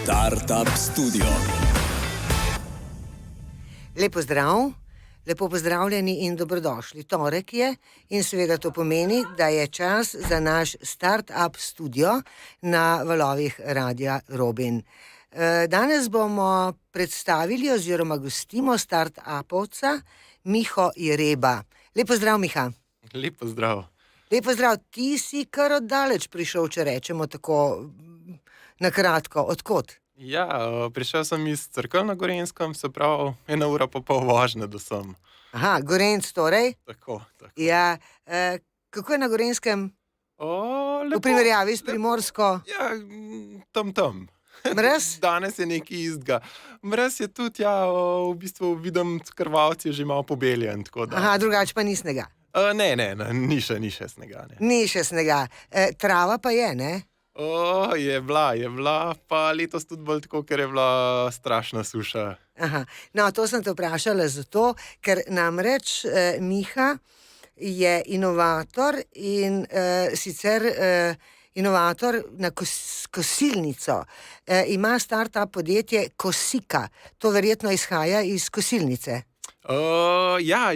Startup Studio. Lepo pozdravljeni in dobrodošli. Torek je in seveda to pomeni, da je čas za naš Startup Studio na valovih Radia Robin. Danes bomo predstavili oziroma gostimo startupovca Miho Jereba. Lep pozdrav, Miha. Lep pozdrav. Lep pozdrav, ti si kar od daleč prišel, če rečemo tako na kratko. Odkot? Ja, prišel sem iz Cerkelj na Gorenjskem, se pravi 1 ura pa pol vožnje do sem. Aha, Gorenjc torej. Tako. Ja, kako je na Gorenjskem Lepo. v primerjavi s Primorsko? Ja, tam. Mraz? Danes je nekaj istega. Mraz je tudi, ja, v bistvu vidim, krvavci je že malo pobeljen, tako da. Aha, drugače pa ni snega. Ne, ni še snega, ne. Ni še snega. Trava pa je, ne? Je bila, pa letos tudi bolj tako, ker je bila strašna suša. Aha, no, to sem te vprašala zato, ker namreč Miha je inovator in sicer inovator na kosilnico. Ima startup podjetje Kosika. To verjetno izhaja iz kosilnice. Ja,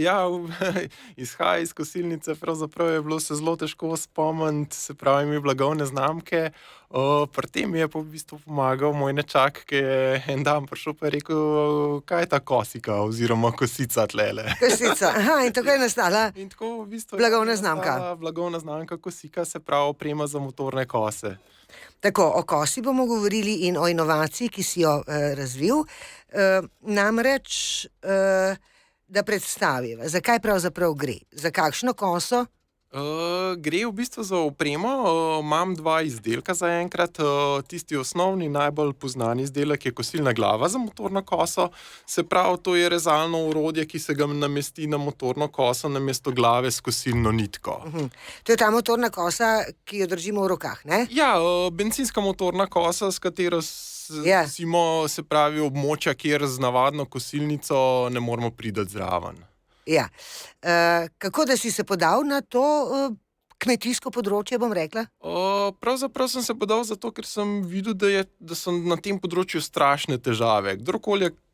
izhaja iz kosilnice, pravzaprav je bilo se zelo težko spomniti, se pravi, mi blagovne znamke. Pri tem mi je v bistvu pomagal moj nečak, ki je en dan prišel pa je rekel, kaj je ta Kosika oziroma kosica tlele. Kosica, aha, in tako je nastala In tako v bistvu blagovna znamka. Blagovna znamka Kosika, se pravi oprema za motorne kose. Tako, o kosi bomo govorili in o inovaciji, ki si jo razvil. Namreč, da predstaviva, zakaj pravzaprav gre, za kakšno koso? Gre v bistvu za opremo. Imam 2 izdelka zaenkrat. Tisti osnovni, najbolj poznani izdelek je kosilna glava za motorno koso. Se pravi, to je rezalno orodje, ki se ga namesti na motorno koso namesto glave s kosilno nitko. To je ta motorna kosa, ki jo držimo v rokah, ne? Ja, bencinska motorna kosa, s katero Ja. se pravi območja, kjer z navadno kosilnico ne moremo priti zraven. Ja. Kako da si se podal na to kmetijsko področje, bom rekla? Pravzaprav sem se podal zato, ker sem videl, da so na tem področju strašne težave.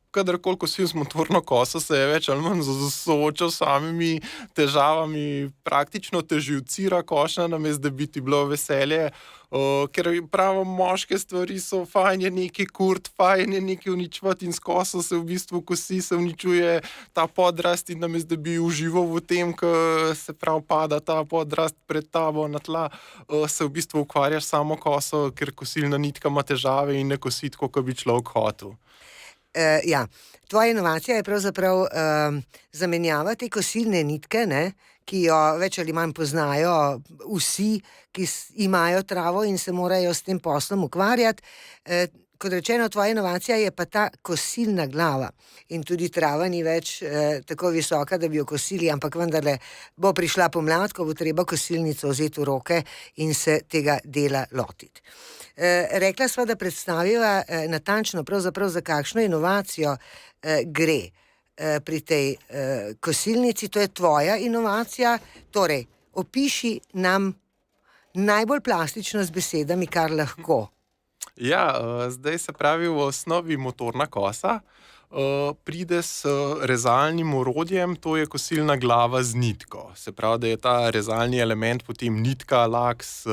Kadarkoli kosil s motorno koso, se je več ali manj soočal s samimi težavami, praktično te živcira košnja, namesto da bi ti bilo veselje. Ker pravo moške stvari so, fajn je neki kurt, fajn je neki uničevati in s koso se v bistvu kosi, se uničuje ta podrast in namesto da bi užival v tem, ko se prav pada ta podrast pred tabo na tla, se v bistvu ukvarjaš samo koso, ker kosilna nitka ima težave in ne kosi tako, kot bi človek hotel. Ja, tvoja inovacija je pravzaprav zamenjava te kosilne nitke, ne, ki jo več ali manj poznajo vsi, ki imajo travo in se morajo s tem poslom ukvarjati. Kot rečeno, tvoja inovacija je pa ta kosilna glava. In tudi trava ni več tako visoka, da bi jo kosili, ampak vendarle bo prišla pomlad, ko bo treba kosilnico vzeti v roke in se tega dela lotiti. Rekla sva, da predstaviva natančno pravzaprav za kakšno inovacijo gre pri tej kosilnici. To je tvoja inovacija. Torej, opiši nam najbolj plastično z besedami, kar lahko. Ja, zdaj se pravi v osnovi motorna kosa pride s rezalnim orodjem, to je kosilna glava z nitko. Se pravi, da je ta rezalni element potem nitka, laks,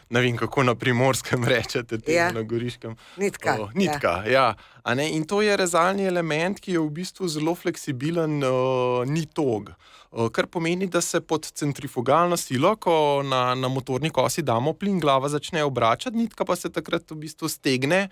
ne vem, kako na Primorskem rečete, na Goriškem. Nitka. Ja. A ne? In to je rezalni element, ki je v bistvu zelo fleksibilen, ni tog. Kar pomeni, da se pod centrifugalno silo, ko na motorni kosi damo plin, glava začne obračati, nitka pa se takrat v bistvu stegne,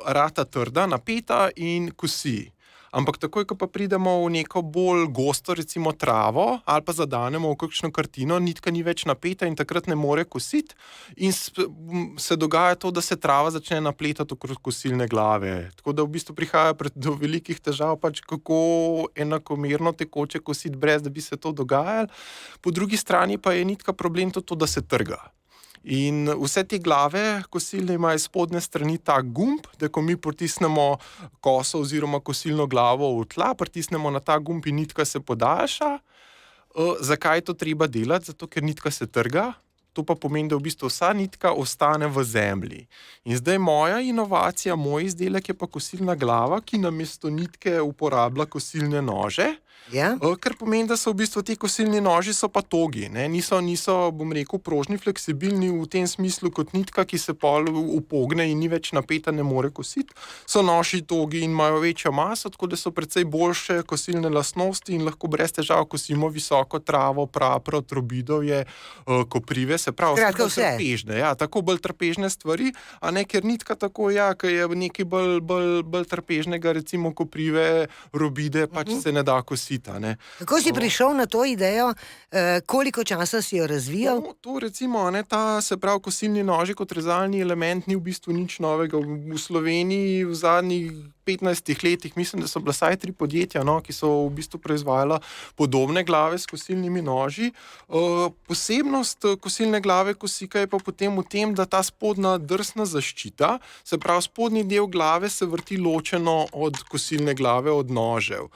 rata trda, napeta in kosi. Ampak takoj, ko pa pridemo v neko bolj gosto, recimo travo, ali pa zadanemo v kakšno kartino, nitka ni več napeta in takrat ne more kositi. In se dogaja to, da se trava začne napletati okrog kosilne glave. Tako da v bistvu prihaja do velikih težav, pač kako enakomerno tekoče kositi, brez da bi se to dogajalo. Po drugi strani pa je nitka problem to, da se trga. In vse te glave kosilne imajo spodnje strani ta gumb, da ko mi pritisnemo koso oziroma kosilno glavo v tla, pritisnemo na ta gumb in nitka se podaljša. Zakaj je to treba delati? Zato, ker nitka se trga To pa pomeni, da v bistvu vsa nitka ostane v zemlji. In zdaj moja inovacija, moj izdelek je pa kosilna glava, ki namesto nitke uporablja kosilne nože. Ja? Kar pomeni, da so v bistvu ti kosilni noži so pa togi, ne? Niso, bom rekel, prožni, fleksibilni v tem smislu kot nitka, ki se pol upogne in ni več napeta, ne more kositi. So noži togi in imajo večjo maso, tako da so precej boljše kosilne lastnosti in lahko brez težav kosimo visoko travo, prapro, trobidovje, koprive, se pravi, Skratka, bolj vse. trpežne, ja, tako bolj trpežne stvari, a ne, ker nitka tako, ja, ker je nekaj bolj trpežnega, recimo koprive, robide, pač se ne da kositi. Kako si prišel na to idejo, koliko časa si jo razvijal? No, to recimo, se pravi, kosilni noži kot rezalni element ni v bistvu nič novega. V Sloveniji v zadnjih 15 letih, mislim, da so bila vsaj 3 podjetja, ki so v bistvu proizvajala podobne glave s kosilnimi noži. Posebnost kosilne glave kosika je pa potem v tem, da ta spodnja drsna zaščita, se pravi, spodnji del glave se vrti ločeno od kosilne glave, od nožev.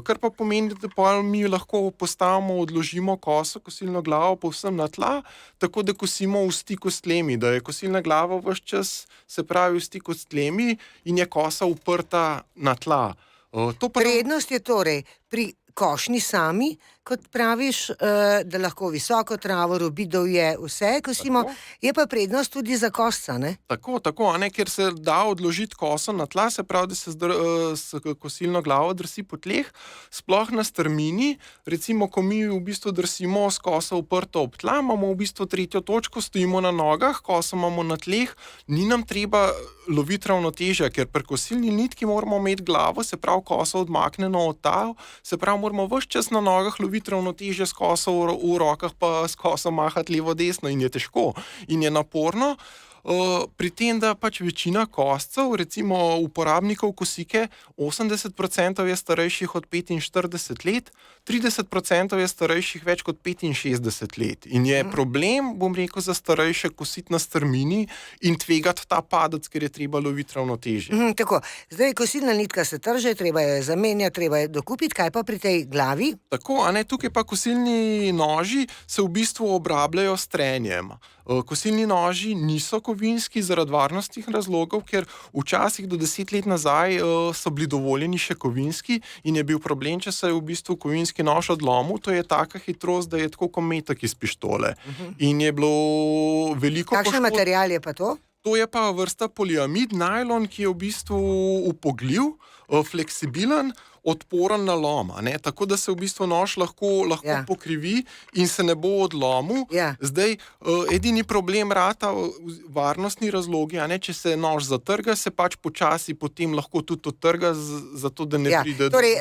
Kar pa pomeni, da pa mi lahko postavimo, odložimo koso, kosilno glavo povsem na tla, tako da kosimo v stiku s tlemi, da je kosilna glava ves čas, se pravi, v stiku s tlemi in je kosa uprta na tla. Prednost je torej pri košnji sami, kot praviš, da lahko visoko travo, robidovje, vse kosimo, je pa prednost tudi za kosca, ne? Tako, ker se da odložiti koso na tla, se pravi, da se s kosilno glavo drsi po tleh, sploh na strmini, recimo, ko mi v bistvu drsimo s koso uprto ob tla, imamo v bistvu tretjo točko, stojimo na nogah, koso imamo na tleh, ni nam treba loviti ravnotežja, ker pri kosilni nitki moramo imeti glavo, se pravi, koso odmaknjeno od tal, se pravi, moramo ves čas na nogah loviti ravnotežje s koso v rokah, pa s koso mahati levo, desno in je težko in je naporno. Pri tem, da pač večina koscev, recimo uporabnikov kosike, 80% je starejših od 45 let, 30% je starejših več kot 65 let. In je problem, bom rekel, za starejše kositi na strmini in tvegati ta padec, ker je treba loviti ravnotežje. Tako, zdaj kosilna nitka se trže, treba je zamenjati, treba je dokupiti, kaj pa pri tej glavi? Tako, tukaj pa kosilni noži se v bistvu obrabljajo s trenjem. Kosilni noži niso kovinski zaradi varnostnih razlogov, ker včasih do 10 let nazaj so bili dovoljeni še kovinski in je bil problem, če se je v bistvu kovinski nož odlomil, to je taka hitrost, da je tako kot metek iz pištole. In je bilo veliko Kakšen material je pa to? To je pa vrsta poliamid, najlon, ki je v bistvu upogljiv, fleksibilen, odporen na lom, tako da se v bistvu nož lahko pokrivi in se ne bo odlomil. Ja. Zdaj, edini problem rata, varnostni razlogi, če se nož zatrga, se pač počasi potem lahko tudi odtrga, zato da ne pride do... Torej,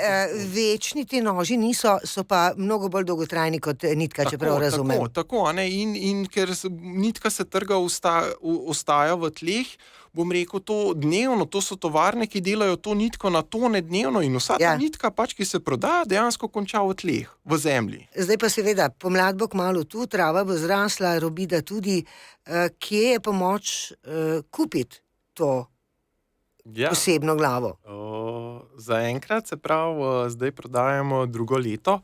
večni ti noži niso, so pa mnogo bolj dolgotrajni kot nitka, če prav razumem. Tako, in ker nitka se trga, ostaja v tleh, bom rekel, to dnevno, to so tovarne, ki delajo to nitko na tone dnevno in vsa ta nitka, pač, ki se prodaja, dejansko konča v tleh, v zemlji. Zdaj pa seveda, pomlad bo kmalu tu, trava bo zrasla, robida tudi. Kje je pomoč kupiti to posebno glavo? Zaenkrat, se pravi, zdaj prodajamo drugo leto.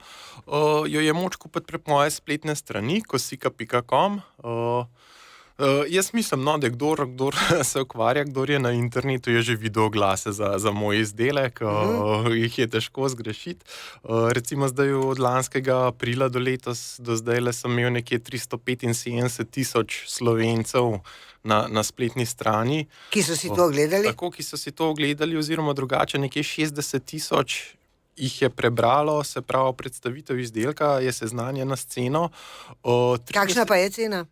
Jo je moč kupiti prek moje spletne strani, kosika.com. Jaz mislim, da kdor se ukvarja, kdor je na internetu, je že videl oglase za moj izdelek, jih je težko zgrešiti. Recimo zdaj od lanskega aprila do letos, do zdaj sem imel nekje 375,000 Slovencev na spletni strani. Ki so si to ogledali? Tako, ki so si to ogledali, oziroma drugače nekje 60,000 jih je prebralo, se pravi, predstavitev izdelka, je seznanjena s ceno. Kakšna pa je cena?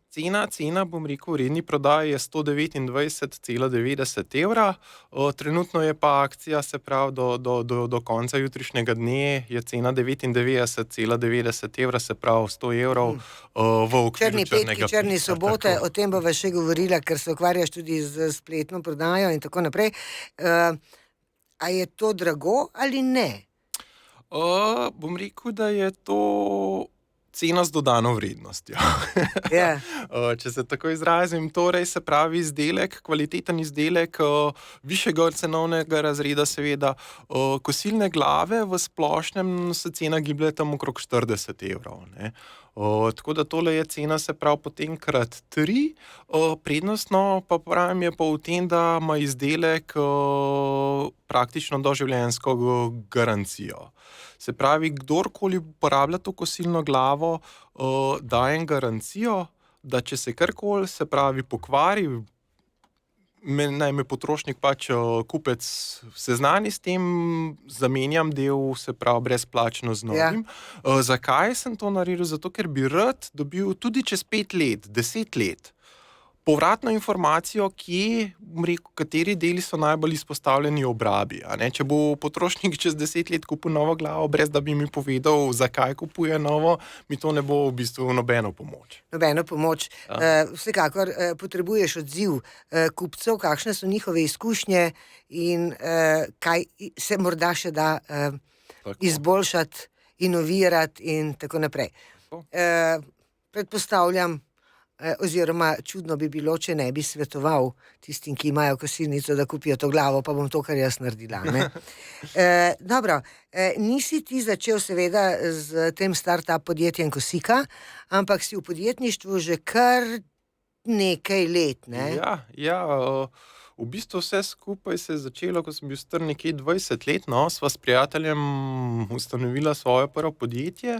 Cena, bom rekel, v redni prodaji je 129,90 evra. Trenutno je pa akcija, se pravi, do konca jutrišnjega dne je cena 99,90 evra, se pravi 100 evrov v okviru črnega petka. Črni sobote, o tem bova še govorila, ker se ukvarjaš tudi z spletno prodajo in tako naprej. A je to drago ali ne? Bom rekel, da je to cena z dodano vrednostjo. Če se tako izrazim, torej se pravi izdelek, kvaliteten izdelek višjega cenovnega razreda, seveda. Kosilne glave v splošnem se cena giblje tam okrog 40 evrov. Tako da tole je cena, se pravi, potem krat 3. Prednostno pa pravim je pa v tem, da ima izdelek praktično doživljenjsko garancijo. Se pravi, kdorkoli uporablja to kosilno glavo, dajem garancijo, da če se karkoli, se pravi, pokvari, naj me potrošnik pač kupec seznani s tem, zamenjam del, se pravi, brezplačno z novim. Zakaj sem to naredil? Zato, ker bi rad dobil tudi čez 5 let, 10 let, povratno informacijo, kateri deli so najbolj izpostavljeni obrabi. Če bo potrošnik čez 10 let kupil novo glavo, brez da bi mi povedal, zakaj kupuje novo, mi to ne bo v bistvu nobeno pomoč. Nobeno pomoč. Vsekakor potrebuješ odziv kupcev, kakšne so njihove izkušnje in kaj se morda še da izboljšati, inovirati in tako naprej. Predpostavljam, oziroma čudno bi bilo, če ne bi svetoval tistim, ki imajo kosilnico, da kupijo to glavo, pa bom to, kar jaz naredila. Dobro, nisi ti začel seveda z tem start-up podjetjem Kosika, ampak si v podjetništvu že kar nekaj let, ne? Ja, v bistvu vse skupaj se je začelo, ko sem bil star nekje 20 let, sva s prijateljem ustanovila svoje prvo podjetje.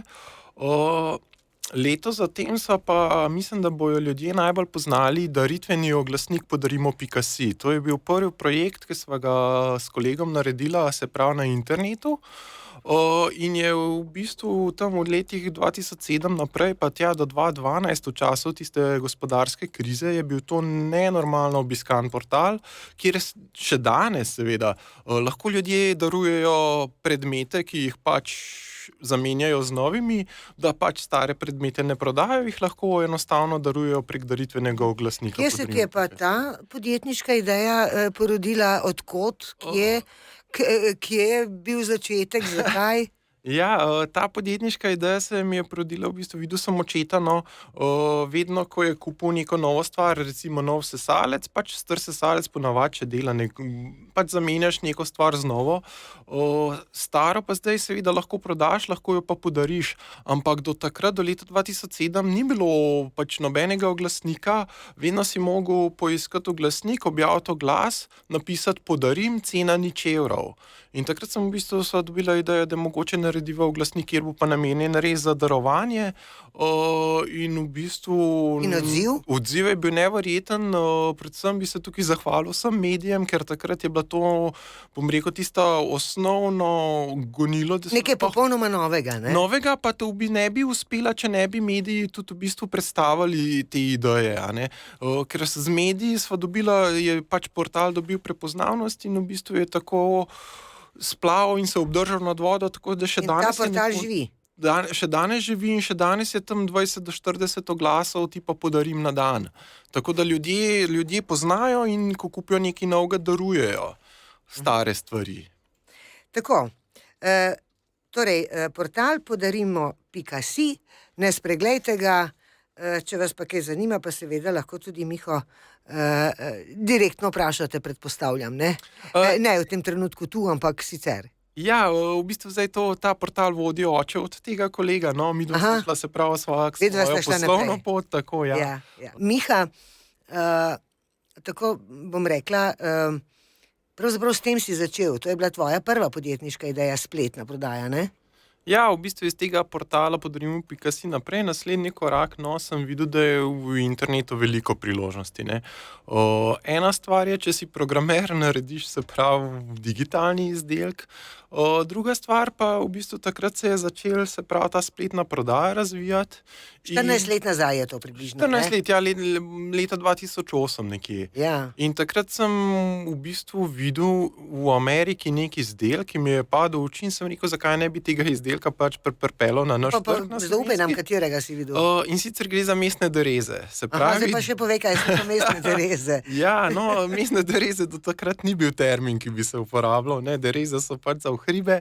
Leto zatem so pa, mislim, da bojo ljudje najbolj poznali daritveni oglasnik Podarimo.si. To je bil prvi projekt, ki sva ga s kolegom naredila, se pravi na internetu. In je v bistvu tam od letih 2007 naprej, pa tja do 2012, v času tiste gospodarske krize, je bil to nenormalno obiskan portal, kjer še danes, seveda, lahko ljudje darujejo predmete, ki jih pač zamenjajo z novimi, da pač stare predmete ne prodajo, jih lahko enostavno darujejo prek daritvenega oglasnika. Kje se ti je pa ta podjetniška ideja porodila, od kod, kje je bil začetek, zakaj? Ja, ta podjetniška ideja se mi je porodila, v bistvu videl sem očeta, vedno, ko je kupil neko novo stvar, recimo nov sesalec, pač star sesalec ponavadi še dela, pač zamenjaš neko stvar z novo, staro pa zdaj seveda lahko prodaš, lahko jo pa podariš, ampak do takrat, do leta 2007 ni bilo pač nobenega oglasnika, vedno si mogel poiskati oglasnik, objaviti oglas, napisati podarim, cena €0. In takrat sem v bistvu dobila idejo, da mogoče narediva oglasnik, kjer bo pa namenjen res za darovanje, in v bistvu... In odziv? Odziv je bil neverjeten, predvsem bi se tukaj zahvalil vsem medijem, ker takrat je bila to, bom rekel, tista osnovno gonilo. Nekaj popolnoma novega, ne? Novega pa to ne bi uspela, če ne bi mediji tudi v bistvu predstavili te ideje, ker z mediji sva dobila, je pač portal dobil prepoznavnost in v bistvu je tako splaval in se obdržal nad vodo, tako da še danes... In ta portal živi? Še danes živi in še danes je tam 20 do 40 oglasov, ti pa podarim na dan. Tako da ljudje poznajo in ko kupijo nekaj novega, darujejo stare stvari. Tako, torej, portal Podarimo.si, ne spreglejte ga, če vas pa kaj zanima, pa seveda lahko tudi Miho direktno vprašate, predpostavljam, ne? Ne v tem trenutku tu, ampak sicer. Ja, v bistvu zdaj ta portal vodi oče od tega kolega, mi smo šla se prav svojo poslovno pot, tako, ja. Miha, tako bom rekla, pravzaprav s tem si začel, to je bila tvoja prva podjetniška ideja, spletna prodaja, ne? Ja, v bistvu iz tega portala Podarimo.si naprej, naslednji korak, sem videl, da je v internetu veliko priložnosti, ne. Ena stvar je, če si programer, narediš, se pravi, digitalni izdelek, druga stvar pa v bistvu takrat se je začel, se pravi, ta spletna prodaja razvijati. 14 let nazaj je to približno, ne? 14 let, ja, leta 2008 nekje. Ja. In takrat sem v bistvu videl v Ameriki nek izdelek, ki mi je padel v oči in sem rekel, zakaj ne bi tega izdelka pač pripeljal na naš trg. Zaupaj nam, katerega si videl. In sicer gre za mesne dereze. Se pravi... Zdaj pa še povej, kaj so to mesne dereze. Ja, mesne dereze do takrat ni bil termin, ki bi se uporabljal, ne, dereze so pač za hribe,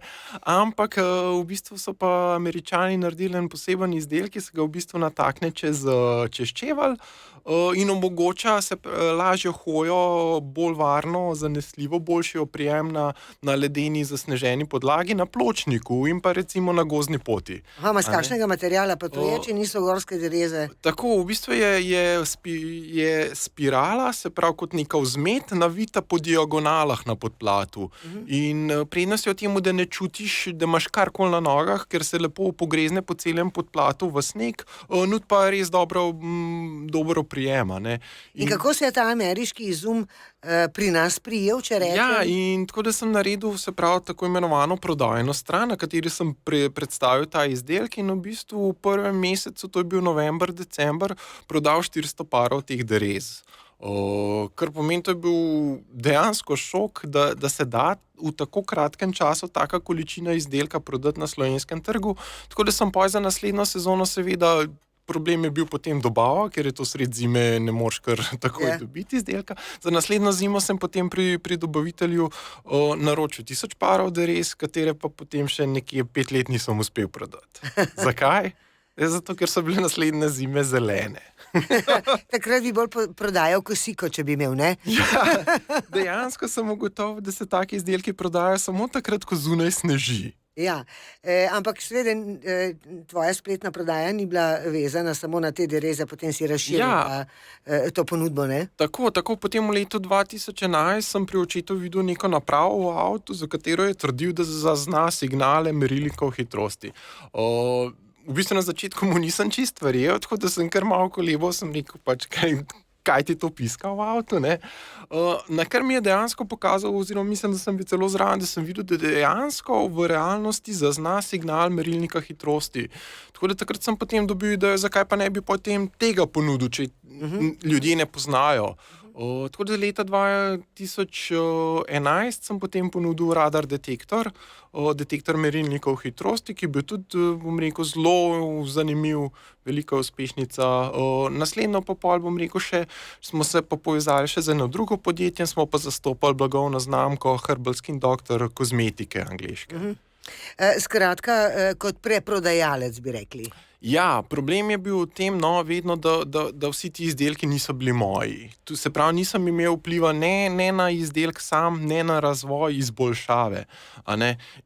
ampak v bistvu so pa Američani naredili en poseben izdelek, ki se ga v bistvu natakne čez čevelj, in omogoča lažjo hojo, bolj varno, zanesljivo, boljši oprijem na ledeni zasneženi podlagi, na pločniku in pa recimo na gozdni poti. Ima z kakšnega materiala pa to je, če niso gorske dereze? Tako, v bistvu je spirala, se pravi kot neka vzmet, navita po diagonalah na podplatu. In prednost je v tem, da ne čutiš, da imaš karkoli na nogah, ker se lepo pogrezne po celem podplatu v sneg, nud pa res dobro prijema. Ne. In kako se je ta ameriški izum pri nas prijel, če rečem? Ja, in tako da sem naredil, se pravi, tako imenovano prodajno stran, na kateri sem predstavil ta izdelek in v bistvu v prvem mesecu, to je bil november, december, prodal 400 parov teh derez. Kar pomeni, to je bil dejansko šok, da se da v tako kratkem času taka količina izdelka prodati na slovenskem trgu. Tako da sem pa za naslednjo sezono seveda. Problem je bil potem dobava, ker je to sred zime, ne moreš kar takoj dobiti izdelka. Za naslednjo zimo sem potem pri dobavitelju naročil 1000 parov derez, katere pa potem še nekje 5 let nisem uspel prodati. Zakaj? Zato, ker so bile naslednje zime zelene. Takrat bi bolj prodajal kosiko, če bi imel, ne? Ja, dejansko sem ugotovil, da se taki izdelki prodajajo samo takrat, ko zunaj sneži. Ja, ampak seveda tvoja spletna prodaja ni bila vezana samo na te dereze, potem si razširil to ponudbo, ne? Tako, potem v letu 2011 sem pri očetu videl neko napravo v avtu, za katero je trdil, da zazna signale merilnikov hitrosti. V bistvu na začetku mu nisem čist verjel, tako da sem kar malo kolebal, sem rekel pač, kaj ti to piska v avtu, ne? Na kar mi je dejansko pokazal, oziroma mislim, da sem bil celo zraven, da sem videl, da dejansko v realnosti zazna signal merilnika hitrosti. Tako da takrat sem potem dobil idejo, zakaj pa ne bi potem tega ponudil, če ljudje ne poznajo. Tako da leta 2011 sem potem ponudil radar detektor merilnikov hitrosti, ki je bil tudi, bom rekel, zelo zanimiv, velika uspešnica. Naslednjo pa pol, bom rekel, smo se pa povezali še z eno drugo podjetje, smo pa zastopali blagovno znamko Herbal Skin Doctor kozmetike angleške. Skratka, kot preprodajalec bi rekli. Ja, problem je bil v tem, vedno, da vsi ti izdelki niso bili moji. Tu se pravi, nisem imel vpliva ne na izdelek sam, ne na razvoj izboljšave.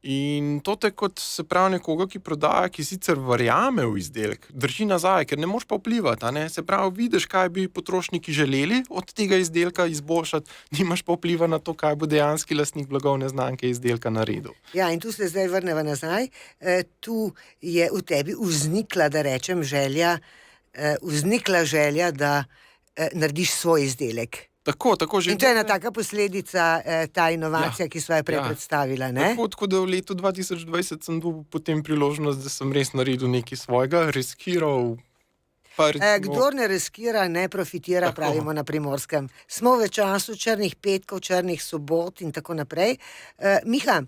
In to je kot, se pravi, nekoga, ki prodaja, ki sicer verjame v izdelek, drži nazaj, ker ne moreš pa vplivati. Se pravi, vidiš, kaj bi potrošniki želeli od tega izdelka izboljšati, nimaš pa vpliva na to, kaj bo dejanski lastnik blagovne znamke izdelka naredil. Ja, in tu se zdaj vrneva nazaj. Tu je v tebi vznikla, da rečem, vznikla želja, da narediš svoj izdelek. Tako že. In to je ena taka posledica, ta inovacija, ki sva jo prej predstavila, ne? Tako da v letu 2020 sem dobil potem priložnost, da sem res naredil nekaj svojega, riskiral. Kdor ne riskira, ne profitira, pravimo na Primorskem. Smo v času črnih petkov, črnih sobot in tako naprej. Miha,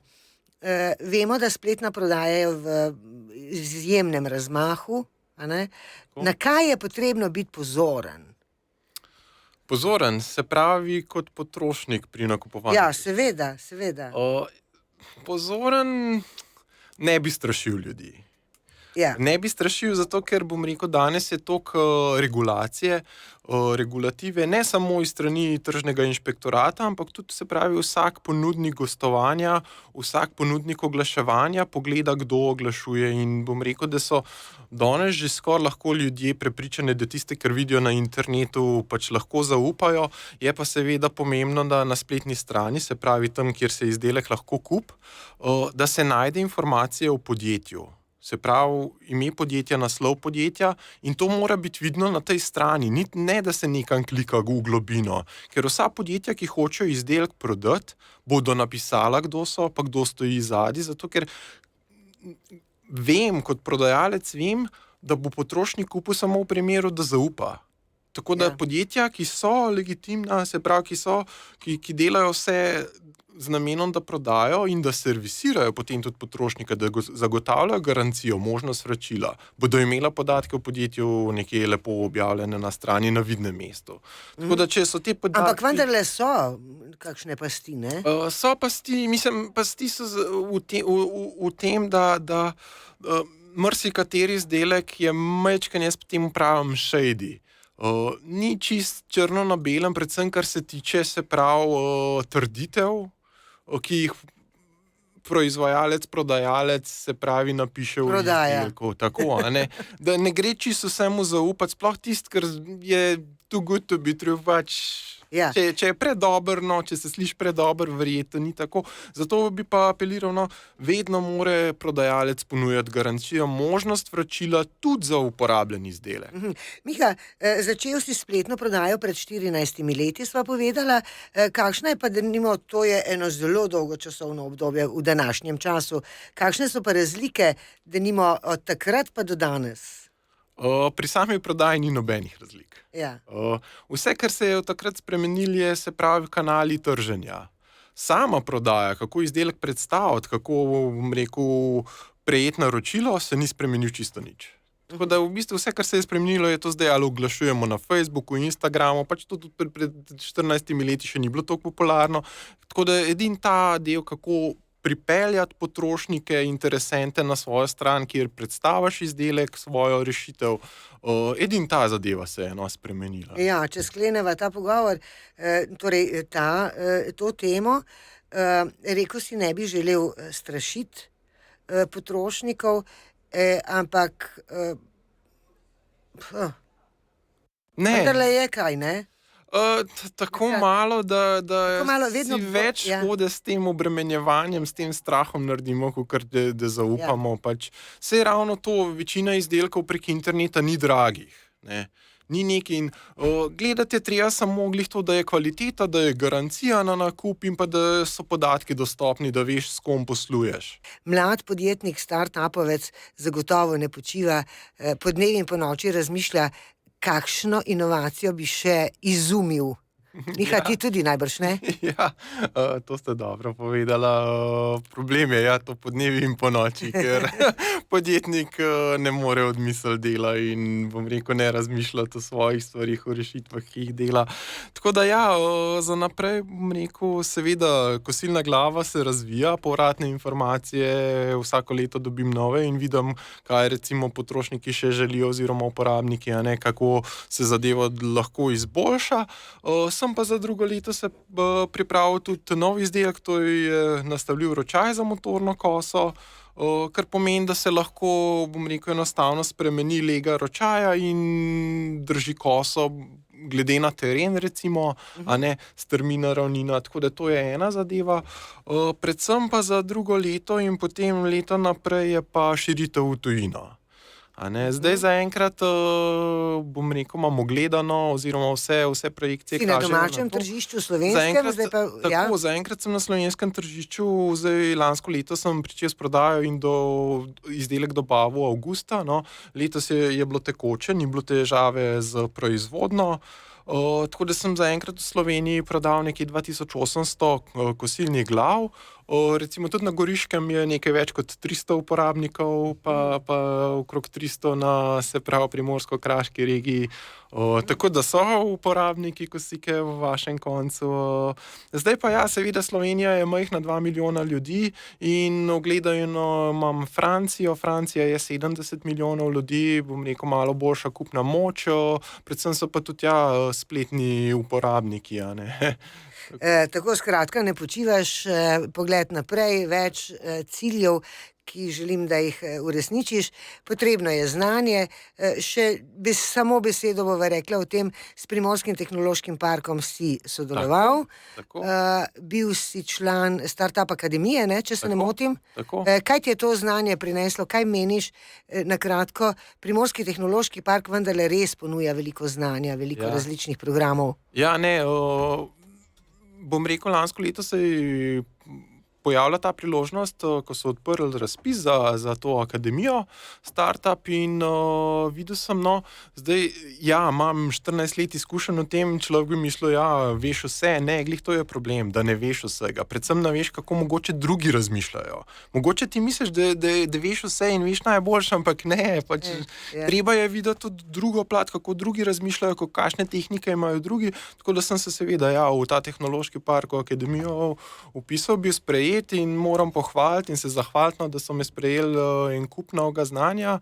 vemo, da spletna prodaja je v izjemnem razmahu. Na kaj je potrebno biti pozoren? Pozoren, se pravi kot potrošnik pri nakupovanju. Ja, seveda. Pozoren, ne bi strašil ljudi. Ja. Ne bi strašil, zato ker, bom rekel, danes je toliko regulacije, regulative, ne samo iz strani tržnega inšpektorata, ampak tudi, se pravi, vsak ponudnik gostovanja, vsak ponudnik oglaševanja pogleda, kdo oglašuje, in bom rekel, da so danes že skoraj lahko ljudje prepričani, da tiste, kar vidijo na internetu, pač lahko zaupajo. Je pa seveda pomembno, da na spletni strani, se pravi tam, kjer se izdelek lahko kupi, da se najde informacije o podjetju. Se pravi, ime podjetja, naslov podjetja, in to mora biti vidno na tej strani. Ne, da se nekam klika v globino. Ker vsa podjetja, ki hočejo izdelek prodati, bodo napisala, kdo so, pa kdo stoji zadaj, zato ker kot prodajalec vem, da bo potrošnik kupil samo v primeru, da zaupa. Tako da podjetja, ki so legitimna, se pravi, ki delajo vse z namenom, da prodajo in da servisirajo potem tudi potrošnika, da zagotavljajo garancijo, možnost vračila, bodo imela podatke o podjetju nekje lepo objavljene na strani, na vidnem mestu. Tako da, če so te podatki... Ampak vendarle so kakšne pasti, ne? So pasti, mislim, pasti so v tem, da marsikateri izdelek je majčkeno, jaz potem pravim, shady. Ni čist črno na belem, predvsem kar se tiče, se pravi, trditev, ki jih proizvajalec, prodajalec, se pravi, napiše v Prodaja. izdelku. Tako, a ne? Da ne gre čisto vsemu zaupati, sploh tisto, ker je too good to be true, pač. Ja. Če je predober, no, če se sliši predober, verjetno ni tako. Zato bi pa apeliral, no, vedno mora prodajalec ponujati garancijo, možnost vračila tudi za uporabljen izdelek. Miha, začel si spletno prodajo pred 14 leti, sva povedala. Kakšna je pa, denimo, to je eno zelo dolgo časovno obdobje v današnjem času. Kakšne so pa razlike, denimo, od takrat pa do danes? Pri sami prodaji ni nobenih razlik. Ja. Vse, kar se je od takrat spremenilo, je, se pravi, kanali trženja. Sama prodaja, kako izdelek predstaviti, kako, bom rekel, prejeti naročilo, se ni spremenil čisto nič. Tako da v bistvu vse, kar se je spremenilo, je to zdaj, ali oglašujemo na Facebooku, Instagramu, pač to tudi pred 14 leti še ni bilo tako popularno. Tako da edini ta del, kako pripeljati potrošnike, interesente na svojo stran, kjer predstaviš izdelek, svojo rešitev. Edini ta zadeva se je spremenila. Ja, če skleneva ta pogovor, torej to temo, rekel si, ne bi želel strašiti potrošnikov, ampak vendarle je kaj, ne? Tako malo, da vedno si več škode s tem obremenjevanjem, s tem strahom naredimo, kot da zaupamo. Pač. Saj ravno to, večina izdelkov prek interneta ni dragih. Ne. Ni neki in gledati je treba samo glih to, da je kvaliteta, da je garancija na nakup in pa da so podatki dostopni, da veš, s kom posluješ. Mlad podjetnik, start-upovec zagotovo ne počiva, po dnevi in po noči razmišlja, kakšno inovacijo bi še izumil. Miha, ti tudi najbrž, ne? Ja, to ste dobro povedala. Problem je, to po dnevi in po noči, ker podjetnik ne more odmisliti dela in, bom rekel, ne razmišljati o svojih stvarih, o rešitvah, ki jih dela. Tako da za naprej, bom rekel, seveda, kosilna glava se razvija, povratne informacije, vsako leto dobim nove in vidim, kaj recimo potrošniki še želijo oziroma uporabniki, kako se zadeva lahko izboljša. Sem pa za drugo leto se pripravil tudi nov izdelek, to je nastavljiv ročaj za motorno koso, kar pomeni, da se lahko, bom rekel, enostavno spremeni lega ročaja in drži koso glede na teren, recimo, a ne strmina, ravnina, tako da to je ena zadeva. Predvsem pa za drugo leto in potem leto naprej je pa širitev v tujino. Zdaj zaenkrat, bom rekel, imamo gledano, oziroma vse projekcije kažejo. Si na domačem tržišču slovenskem? Zaenkrat sem na slovenskem tržišču, zdaj lansko leto sem pričel s prodajo in izdelek dobavil avgusta. Letos je bilo tekoče, ni bilo težave z proizvodnjo. Tako da sem zaenkrat v Sloveniji prodal nekje 2800 kosilnih glav. Recimo tudi na Goriškem je nekaj več kot 300 uporabnikov, pa okrog 300 na, se pravi, primorsko-kraški regiji. Tako da so uporabniki kosike v vašem koncu. Zdaj pa seveda Slovenija je majhna 2 milijona ljudi in ogledano imam Francijo. Francija je 70 milijonov ljudi, bom rekel, malo boljša kupna moč, predvsem so pa tudi spletni uporabniki, Tako skratka, ne počivaš, pogled naprej, več ciljev, ki želim, da jih uresničiš. Potrebno je znanje. Še samo besedo bova rekla o tem, s Primorskim tehnološkim parkom si sodeloval. Tako. Bil si član Startup Akademije, če se ne motim. Tako. Kaj ti je to znanje prineslo? Kaj meniš, na kratko? Primorski tehnološki park vendarle res ponuja veliko znanja, veliko različnih programov. Bom rekel, lansko leto se je pojavila ta priložnost, ko so odprli razpis za to akademijo, startup in videl sem, zdaj, imam 14 let izkušenj v tem, človek bi mislil, veš vse, ne, glih to je problem, da ne veš vsega, predvsem ne veš, kako mogoče drugi razmišljajo. Mogoče ti misliš, da veš vse in veš najboljše, ampak ne, treba je videti tudi drugo plat, kako drugi razmišljajo, kakšne tehnike imajo drugi, tako da sem se seveda v ta tehnološki park, v akademijo vpisal, bil sprejet sprejeti in moram pohvaliti in se zahvaliti, no, da so me sprejeli en kup novega znanja,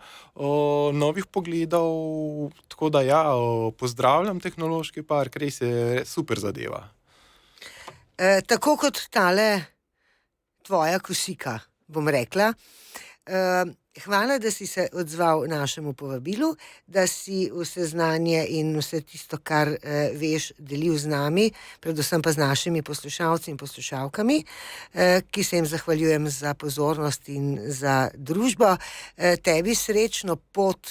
novih pogledov. Tako da ja, pozdravljam tehnološki park, res je super zadeva. Tako kot tale tvoja kosika, bom rekla. Hvala, da si se odzval našemu povabilu, da si vse znanje in vse tisto, kar veš, delil z nami, predvsem pa z našimi poslušalci in poslušalkami, ki se jim zahvaljujem za pozornost in za družbo. Tebi srečno pot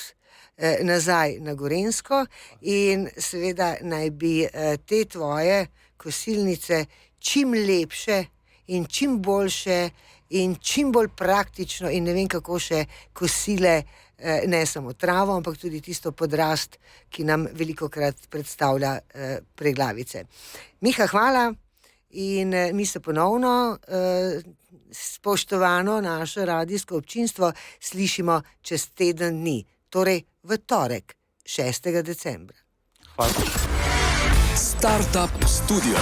nazaj na Gorenjsko in seveda naj bi te tvoje kosilnice čim lepše in čim boljše in čim bolj praktično in ne vem kako še kosile ne samo travo, ampak tudi tisto podrast, ki nam velikokrat predstavlja preglavice. Miha, hvala in mi se ponovno spoštovano naše radijsko občinstvo slišimo čez teden dni, torej v torek, 6. decembra. Hvala. Startup studio.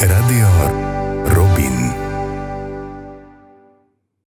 Radio Robin.